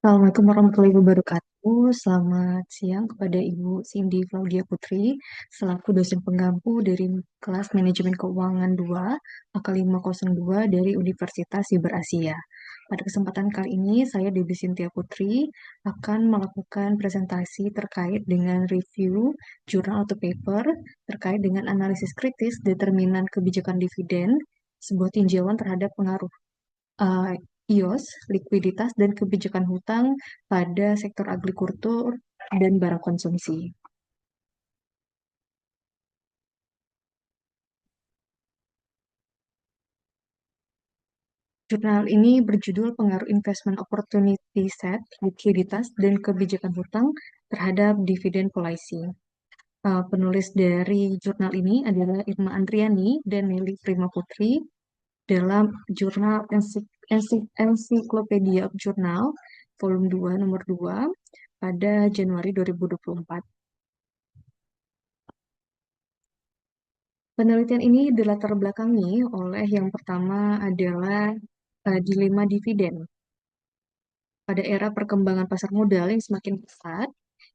Assalamualaikum warahmatullahi wabarakatuh. Selamat siang kepada Ibu Cindy Claudia Putri, selaku dosen penggampu dari kelas Manajemen Keuangan 2, AK 502 dari Universitas Siber Asia. Pada kesempatan kali ini, saya Debbie Cynthia Putri akan melakukan presentasi terkait dengan review jurnal atau paper terkait dengan analisis kritis determinan kebijakan dividen, sebuah tinjauan terhadap pengaruh uh, IOS, likuiditas, dan kebijakan hutang pada sektor agrikultur dan barang konsumsi. Jurnal ini berjudul Pengaruh Investment Opportunity Set, Likuiditas, dan Kebijakan Hutang terhadap Dividen Policy. Penulis dari jurnal ini adalah Irma Andriani dan Nelly Prima Putri dalam jurnal Encyclopedia of Journal, volume 2, nomor 2, pada Januari 2024. Penelitian ini dilatar belakangi oleh yang pertama adalah dilema dividen. Pada era perkembangan pasar modal yang semakin pesat,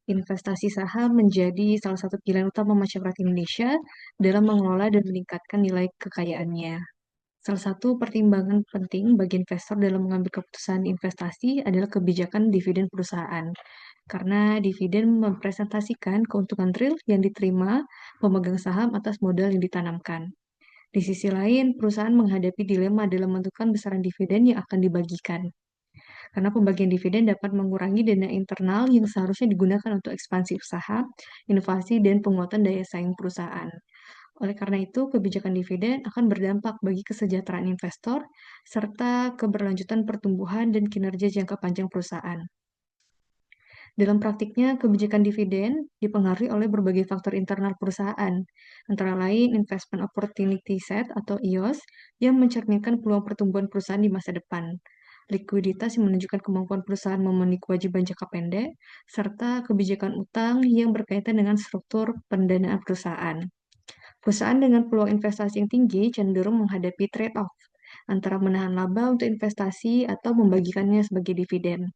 investasi saham menjadi salah satu pilihan utama masyarakat Indonesia dalam mengelola dan meningkatkan nilai kekayaannya. Salah satu pertimbangan penting bagi investor dalam mengambil keputusan investasi adalah kebijakan dividen perusahaan, karena dividen mempresentasikan keuntungan real yang diterima pemegang saham atas modal yang ditanamkan. Di sisi lain, perusahaan menghadapi dilema dalam menentukan besaran dividen yang akan dibagikan, karena pembagian dividen dapat mengurangi dana internal yang seharusnya digunakan untuk ekspansi usaha, inovasi, dan penguatan daya saing perusahaan. Oleh karena itu, kebijakan dividen akan berdampak bagi kesejahteraan investor serta keberlanjutan pertumbuhan dan kinerja jangka panjang perusahaan. Dalam praktiknya, kebijakan dividen dipengaruhi oleh berbagai faktor internal perusahaan, antara lain Investment Opportunity Set atau IOS yang mencerminkan peluang pertumbuhan perusahaan di masa depan, likuiditas yang menunjukkan kemampuan perusahaan memenuhi kewajiban jangka pendek, serta kebijakan utang yang berkaitan dengan struktur pendanaan perusahaan. Perusahaan dengan peluang investasi yang tinggi cenderung menghadapi trade-off antara menahan laba untuk investasi atau membagikannya sebagai dividen.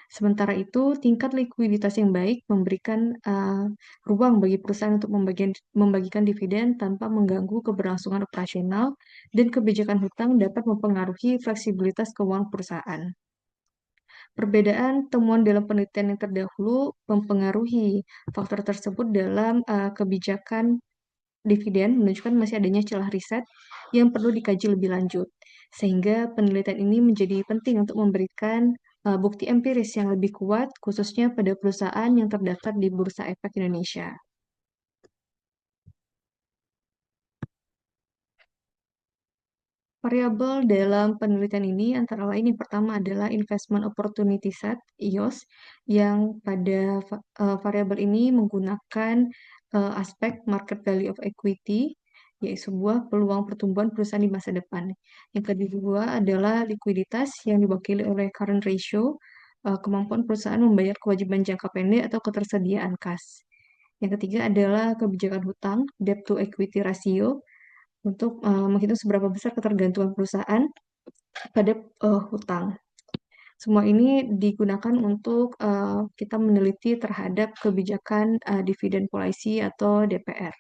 Sementara itu, tingkat likuiditas yang baik memberikan ruang bagi perusahaan untuk membagikan dividen tanpa mengganggu keberlangsungan operasional, dan kebijakan hutang dapat mempengaruhi fleksibilitas keuangan perusahaan. Perbedaan temuan dalam penelitian yang terdahulu mempengaruhi faktor tersebut dalam kebijakan dividen menunjukkan masih adanya celah riset yang perlu dikaji lebih lanjut, sehingga penelitian ini menjadi penting untuk memberikan bukti empiris yang lebih kuat, khususnya pada perusahaan yang terdaftar di Bursa Efek Indonesia. Variabel dalam penelitian ini antara lain yang pertama adalah Investment Opportunity Set, IOS, yang pada variabel ini menggunakan aspek Market Value of Equity, yaitu sebuah peluang pertumbuhan perusahaan di masa depan. Yang kedua adalah likuiditas yang diwakili oleh Current Ratio, kemampuan perusahaan membayar kewajiban jangka pendek atau ketersediaan kas. Yang ketiga adalah kebijakan hutang, Debt to Equity Ratio, untuk menghitung seberapa besar ketergantungan perusahaan pada hutang. Semua ini digunakan untuk kita meneliti terhadap kebijakan dividen policy atau DPR.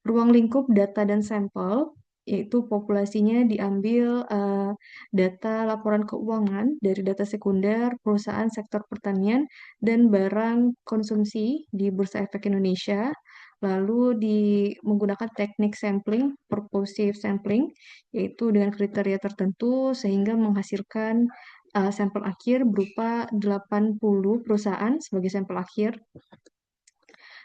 Ruang lingkup data dan sampel, yaitu populasinya diambil data laporan keuangan dari data sekunder, perusahaan sektor pertanian, dan barang konsumsi di Bursa Efek Indonesia. Lalu menggunakan teknik sampling, purposive sampling, yaitu dengan kriteria tertentu sehingga menghasilkan sampel akhir berupa 80 perusahaan sebagai sampel akhir.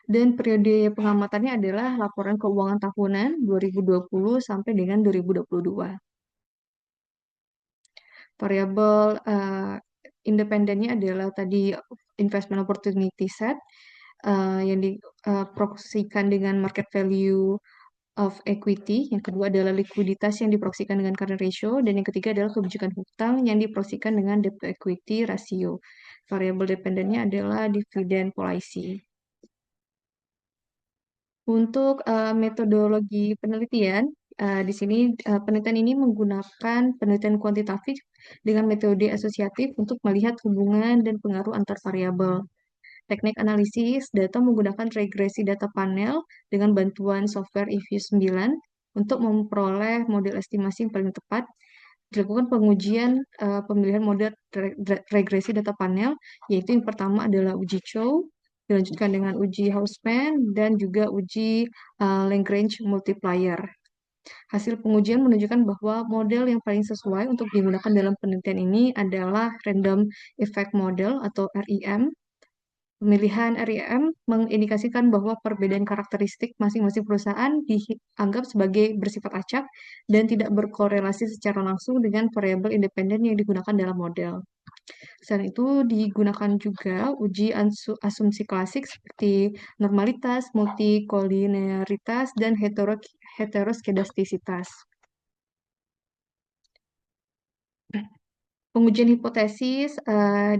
Dan periode pengamatannya adalah laporan keuangan tahunan 2020 sampai dengan 2022. Variabel independennya adalah tadi investment opportunity set yang diproksikan dengan market value of equity. Yang kedua adalah likuiditas yang diproksikan dengan current ratio. Dan yang ketiga adalah kebijakan hutang yang diproksikan dengan debt to equity ratio. Variabel dependennya adalah dividen policy. Untuk metodologi penelitian, Di sini penelitian ini menggunakan penelitian kuantitatif dengan metode asosiatif untuk melihat hubungan dan pengaruh antar variabel. Teknik analisis data menggunakan regresi data panel dengan bantuan software EView 9 untuk memperoleh model estimasi yang paling tepat. Dilakukan pengujian pemilihan model regresi data panel, yaitu yang pertama adalah uji Chow, dilanjutkan dengan uji Hausman, dan juga uji Lagrange multiplier. Hasil pengujian menunjukkan bahwa model yang paling sesuai untuk digunakan dalam penelitian ini adalah Random Effect Model atau REM. Pemilihan REM mengindikasikan bahwa perbedaan karakteristik masing-masing perusahaan dianggap sebagai bersifat acak dan tidak berkorelasi secara langsung dengan variabel independen yang digunakan dalam model. Selain itu, digunakan juga uji asumsi klasik seperti normalitas, multikolinearitas, dan heteroskedastisitas. Pengujian hipotesis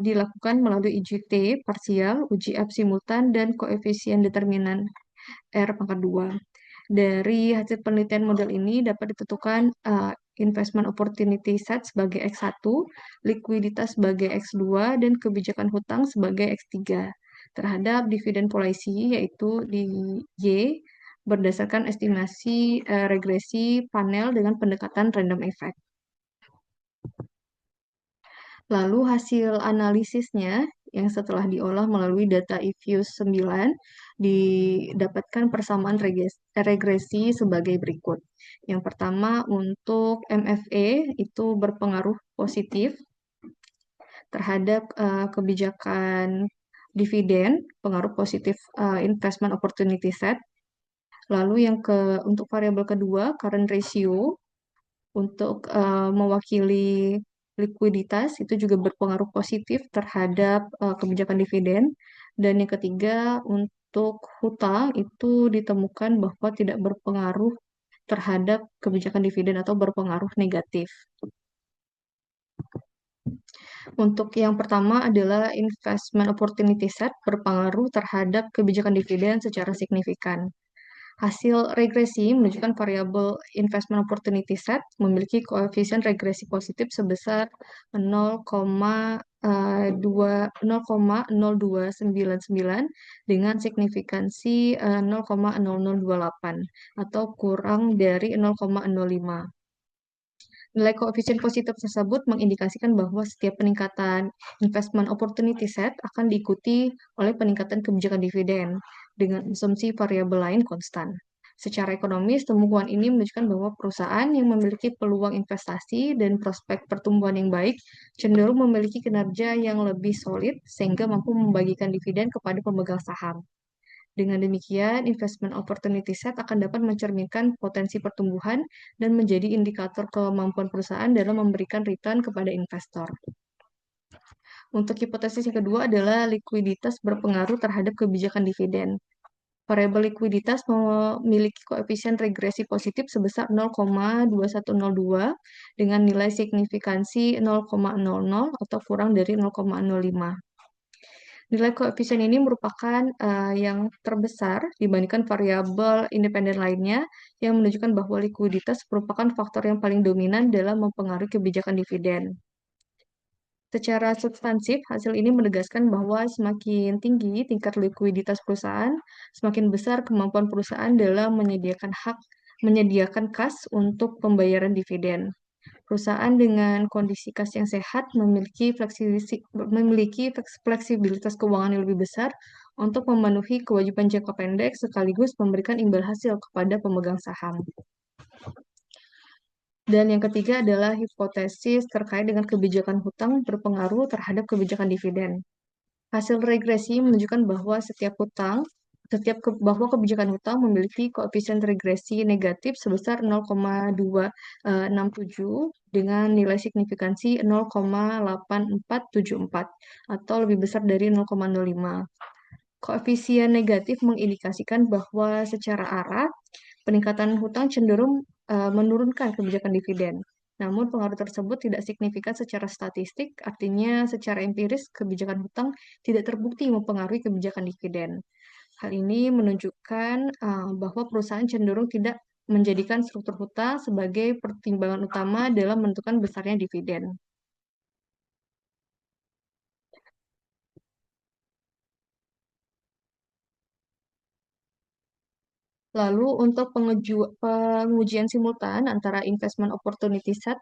dilakukan melalui IGT parsial, uji F simultan, dan koefisien determinan R pangkat 2. Dari hasil penelitian model ini dapat ditentukan investment opportunity set sebagai X1, likuiditas sebagai X2, dan kebijakan hutang sebagai X3 terhadap dividen policy yaitu di Y berdasarkan estimasi regresi panel dengan pendekatan random effect. Lalu hasil analisisnya yang setelah diolah melalui data EView 9 didapatkan persamaan regresi sebagai berikut. Yang pertama untuk MFE itu berpengaruh positif terhadap kebijakan dividen, pengaruh positif investment opportunity set. Lalu untuk variabel kedua current ratio untuk mewakili likuiditas itu juga berpengaruh positif terhadap kebijakan dividen. Dan yang ketiga, untuk hutang itu ditemukan bahwa tidak berpengaruh terhadap kebijakan dividen atau berpengaruh negatif. Untuk yang pertama adalah investment opportunity set berpengaruh terhadap kebijakan dividen secara signifikan. Hasil regresi menunjukkan variabel investment opportunity set memiliki koefisien regresi positif sebesar 0,0299 dengan signifikansi 0,0028 atau kurang dari 0,05. Nilai koefisien positif tersebut mengindikasikan bahwa setiap peningkatan investment opportunity set akan diikuti oleh peningkatan kebijakan dividen dengan asumsi variabel lain konstan. Secara ekonomis, temuan ini menunjukkan bahwa perusahaan yang memiliki peluang investasi dan prospek pertumbuhan yang baik cenderung memiliki kinerja yang lebih solid sehingga mampu membagikan dividen kepada pemegang saham. Dengan demikian, investment opportunity set akan dapat mencerminkan potensi pertumbuhan dan menjadi indikator kemampuan perusahaan dalam memberikan return kepada investor. Untuk hipotesis yang kedua adalah likuiditas berpengaruh terhadap kebijakan dividen. Variabel likuiditas memiliki koefisien regresi positif sebesar 0,2102 dengan nilai signifikansi 0,00 atau kurang dari 0,05. Nilai koefisien ini merupakan yang terbesar dibandingkan variabel independen lainnya yang menunjukkan bahwa likuiditas merupakan faktor yang paling dominan dalam mempengaruhi kebijakan dividen. Secara substansif, hasil ini menegaskan bahwa semakin tinggi tingkat likuiditas perusahaan, semakin besar kemampuan perusahaan dalam menyediakan kas untuk pembayaran dividen. Perusahaan dengan kondisi kas yang sehat memiliki fleksibilitas keuangan yang lebih besar untuk memenuhi kewajiban jangka pendek sekaligus memberikan imbal hasil kepada pemegang saham. Dan yang ketiga adalah hipotesis terkait dengan kebijakan hutang berpengaruh terhadap kebijakan dividen. Hasil regresi menunjukkan bahwa bahwa kebijakan hutang memiliki koefisien regresi negatif sebesar 0,267 dengan nilai signifikansi 0,8474 atau lebih besar dari 0,05. Koefisien negatif mengindikasikan bahwa secara arah peningkatan hutang cenderung menurunkan kebijakan dividen. Namun pengaruh tersebut tidak signifikan secara statistik, artinya secara empiris kebijakan hutang tidak terbukti mempengaruhi kebijakan dividen. Hal ini menunjukkan bahwa perusahaan cenderung tidak menjadikan struktur hutang sebagai pertimbangan utama dalam menentukan besarnya dividen. Lalu untuk pengujian simultan antara investment opportunity set,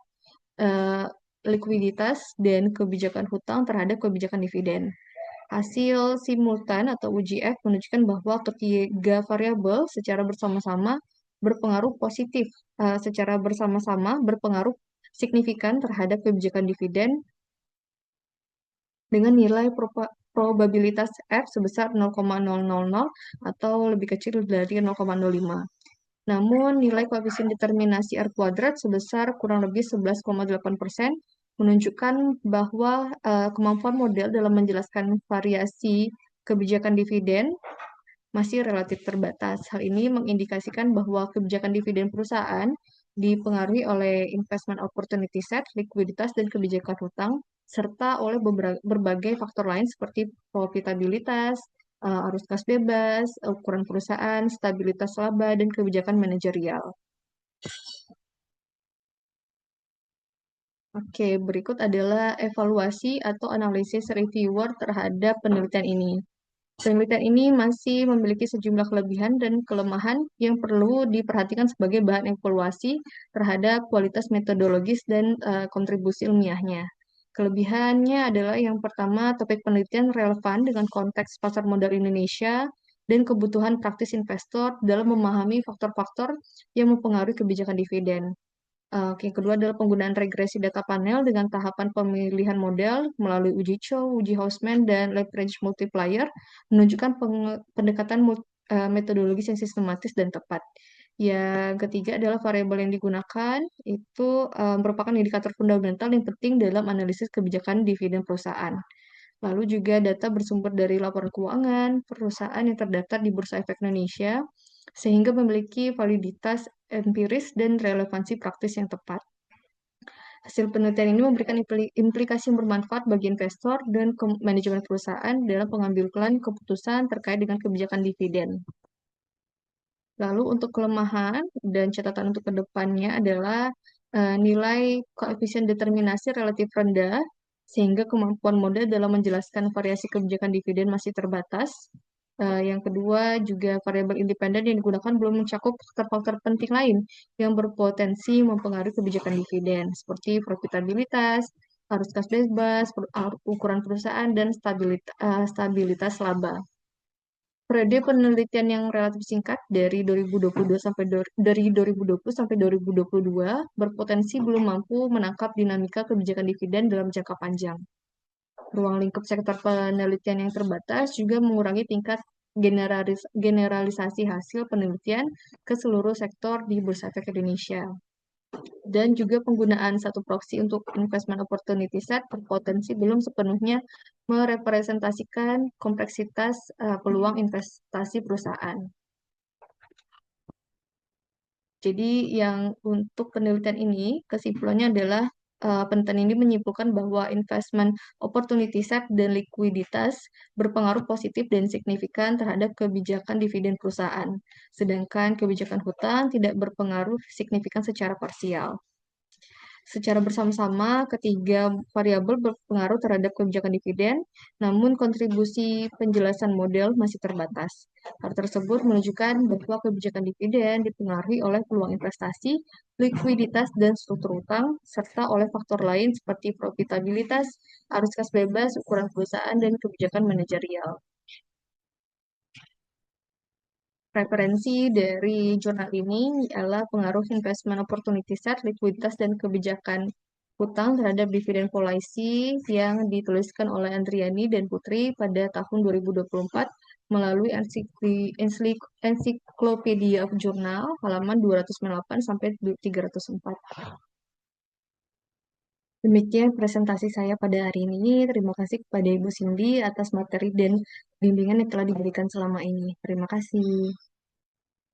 eh, likuiditas, dan kebijakan hutang terhadap kebijakan dividen. Hasil simultan atau UJF menunjukkan bahwa ketiga variabel secara bersama-sama berpengaruh signifikan terhadap kebijakan dividen dengan nilai probabilitas F sebesar 0,000 atau lebih kecil dari 0,05. Namun, nilai koefisien determinasi R kuadrat sebesar kurang lebih 11,8% menunjukkan bahwa kemampuan model dalam menjelaskan variasi kebijakan dividen masih relatif terbatas. Hal ini mengindikasikan bahwa kebijakan dividen perusahaan dipengaruhi oleh investment opportunity set, likuiditas, dan kebijakan hutang, serta oleh berbagai faktor lain seperti profitabilitas, arus kas bebas, ukuran perusahaan, stabilitas laba, dan kebijakan manajerial. Oke, berikut adalah evaluasi atau analisis reviewer terhadap penelitian ini. Penelitian ini masih memiliki sejumlah kelebihan dan kelemahan yang perlu diperhatikan sebagai bahan evaluasi terhadap kualitas metodologis dan kontribusi ilmiahnya. Kelebihannya adalah yang pertama, topik penelitian relevan dengan konteks pasar modal Indonesia dan kebutuhan praktis investor dalam memahami faktor-faktor yang mempengaruhi kebijakan dividen. Oke, yang kedua adalah penggunaan regresi data panel dengan tahapan pemilihan model melalui uji Chow, uji Hausman, dan leverage multiplier menunjukkan pendekatan metodologis yang sistematis dan tepat. Yang ketiga adalah variabel yang digunakan itu merupakan indikator fundamental yang penting dalam analisis kebijakan dividen perusahaan. Lalu juga data bersumber dari laporan keuangan perusahaan yang terdaftar di Bursa Efek Indonesia, sehingga memiliki validitas empiris dan relevansi praktis yang tepat. Hasil penelitian ini memberikan implikasi yang bermanfaat bagi investor dan manajemen perusahaan dalam pengambilan keputusan terkait dengan kebijakan dividen. Lalu untuk kelemahan dan catatan untuk kedepannya adalah nilai koefisien determinasi relatif rendah, sehingga kemampuan model dalam menjelaskan variasi kebijakan dividen masih terbatas. Yang kedua, juga variabel independen yang digunakan belum mencakup faktor-faktor penting lain yang berpotensi mempengaruhi kebijakan dividen, seperti profitabilitas, arus kas bebas, ukuran perusahaan, dan stabilitas laba. Periode penelitian yang relatif singkat dari 2022 sampai dari 2020 sampai 2022 berpotensi belum mampu menangkap dinamika kebijakan dividen dalam jangka panjang. Ruang lingkup sektor penelitian yang terbatas juga mengurangi tingkat generalisasi hasil penelitian ke seluruh sektor di Bursa Efek Indonesia. Dan juga penggunaan satu proxy untuk investment opportunity set berpotensi belum sepenuhnya merepresentasikan kompleksitas peluang investasi perusahaan. Jadi yang untuk penelitian ini, kesimpulannya adalah penelitian ini menyimpulkan bahwa investment opportunity set dan likuiditas berpengaruh positif dan signifikan terhadap kebijakan dividen perusahaan, sedangkan kebijakan hutang tidak berpengaruh signifikan secara parsial. Secara bersama-sama, ketiga variabel berpengaruh terhadap kebijakan dividen, namun kontribusi penjelasan model masih terbatas. Hal tersebut menunjukkan bahwa kebijakan dividen dipengaruhi oleh peluang investasi, likuiditas, dan struktur utang, serta oleh faktor lain seperti profitabilitas, arus kas bebas, ukuran perusahaan, dan kebijakan manajerial. Referensi dari jurnal ini adalah pengaruh investment opportunity set, likuiditas, dan kebijakan hutang terhadap dividen polisi yang dituliskan oleh Andriani dan Putri pada tahun 2024 melalui Encyclopedia of Journal halaman 298 sampai 304. Demikian presentasi saya pada hari ini. Terima kasih kepada Ibu Cindy atas materi dan bimbingan yang telah diberikan selama ini. Terima kasih.